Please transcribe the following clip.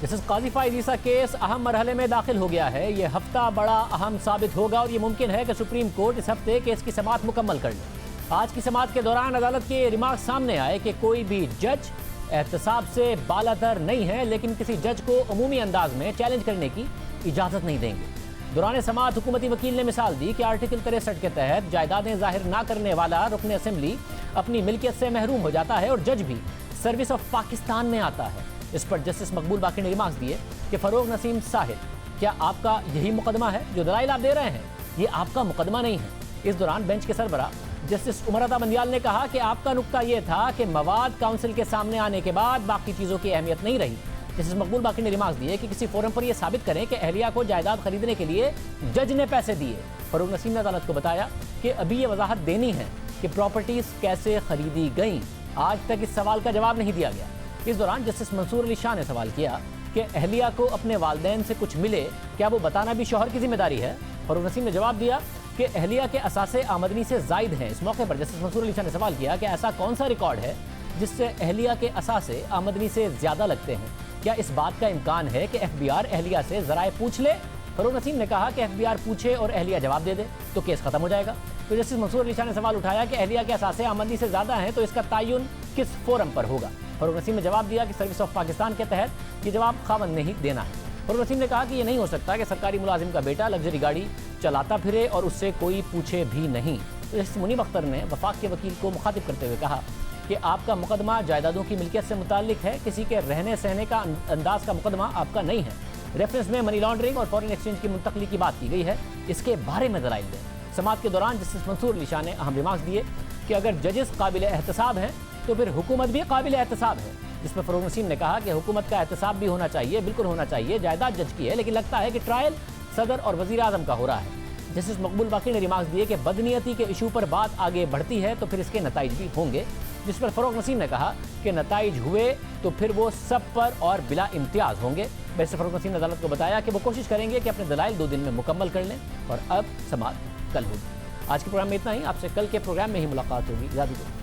Justice काजी फाइज ईसा case अहम मरहले में दाखिल हो गया है। ये हफ्ता बड़ा अहम साबित होगा और ये मुमकिन है कि सुप्रीम कोर्ट इस हफ्ते केस की समाअत मुकम्मल कर ले। आज की समाअत के दौरान अदालत के रिमार्क सामने आए कि कोई भी जज एहतसाब से बालातर नहीं है, लेकिन किसी जज को अमूमी अंदाज में चैलेंज करने की इजाज़त नहीं देंगे। दौरान समाअत हुकूमती वकील ने मिसाल दी कि आर्टिकल 63 के तहत जायदादें जाहिर ना करने वाला रुकन असेंबली अपनी मिल्कियत से महरूम हो जाता है और जज भी सर्विस ऑफ पाकिस्तान में आता है। इस पर जस्टिस मकबूल बाकी ने रिमार्क्स दिए कि फरोग नसीम साहिब, क्या आपका यही मुकदमा है? जो दलाइल आप दे रहे हैं ये आपका मुकदमा नहीं है। इस दौरान बेंच के सरबरा जस्टिस उमर अता बंदियाल ने कहा कि आपका नुक्ता यह था कि मवाद काउंसिल के सामने आने के बाद बाकी चीज़ों की अहमियत नहीं रही। जस्टिस मकबूल बाकी ने रिमार्क्स दिए कि किसी फोरम पर यह साबित करें कि अहलिया को जायदाद खरीदने के लिए जज ने पैसे दिए। फरोग नसीम ने अदालत को बताया कि अभी ये वजाहत देनी है कि प्रॉपर्टीज कैसे खरीदी गई। आज तक इस सवाल का जवाब नहीं दिया गया। इस दौरान जस्टिस मंसूर अली शाह ने सवाल किया कि अहलिया को अपने वालिदैन से कुछ मिले, क्या वो बताना भी शौहर की जिम्मेदारी है? फरोग नसीम ने जवाब दिया कि अहलिया के असासे आमदनी से जायद हैं। इस मौके पर जस्टिस मंसूर अली शाह ने सवाल किया कि ऐसा कौन सा रिकॉर्ड है जिससे अहलिया के असासे आमदनी से ज़्यादा लगते हैं? क्या इस बात का इम्कान है कि FBI अहलिया से ज़राए पूछ ले? फरोग नसीम ने कहा कि FBI पूछे और अहलिया जवाब दे दे तो केस खत्म हो जाएगा। तो जस्टिस मंसूर अली शाह ने सवाल उठाया कि अहलिया के असासे आमदनी से ज़्यादा हैं तो इसका तयन किस फोरम पर होगा? फरोग नसीम ने जवाब दिया कि सर्विस ऑफ पाकिस्तान के तहत ये जवाब खावंद ने ही देना है। फरोग नसीम ने कहा कि ये नहीं हो सकता कि सरकारी मुलाजिम का बेटा लग्जरी गाड़ी चलाता फिरे और उससे कोई पूछे भी नहीं। तो जस्टिस मुनीब अख्तर ने वफाक के वकील को मुखातिब करते हुए कहा कि आपका मुकदमा जायदादों की मिल्कियत से मुताल्लिक है, किसी के रहने सहने का अंदाज का मुकदमा आपका नहीं है। रेफरेंस में मनी लॉन्ड्रिंग और फॉरेन एक्सचेंज की मुंतकली की बात की गई है, इसके बारे में दलाइल दें। समाअत के दौरान जस्टिस मंसूर अली शाह ने अहम रिमार्क्स दिए कि अगर जजेस काबिल एहतसाब हैं तो फिर हुकूमत भी काबिल एहतसाब है। जिस पर फरोग नसीम ने कहा कि हुकूमत का एहतसाब भी होना चाहिए, बिल्कुल होना चाहिए। जायदाद जज की है, लेकिन लगता है कि ट्रायल सदर और वजीर आजम का हो रहा है। जस्टिस मकबूल बाकी ने रिमार्क्स दिए कि बदनीयती के इशू पर बात आगे बढ़ती है तो फिर इसके नताइज भी होंगे। जिस पर फरोग नसीम ने कहा कि नताइज हुए तो फिर वो सब पर और बिला इम्तियाज होंगे। वैसे फरोग नसीम ने अदालत को बताया कि वो कोशिश करेंगे कि अपने दलाइल 2 दिन में मुकम्मल कर लें और अब समाअत कल होगी। आज के प्रोग्राम में इतना ही। आपसे कल के प्रोग्राम में ही मुलाकात होगी। इजाज़त दो।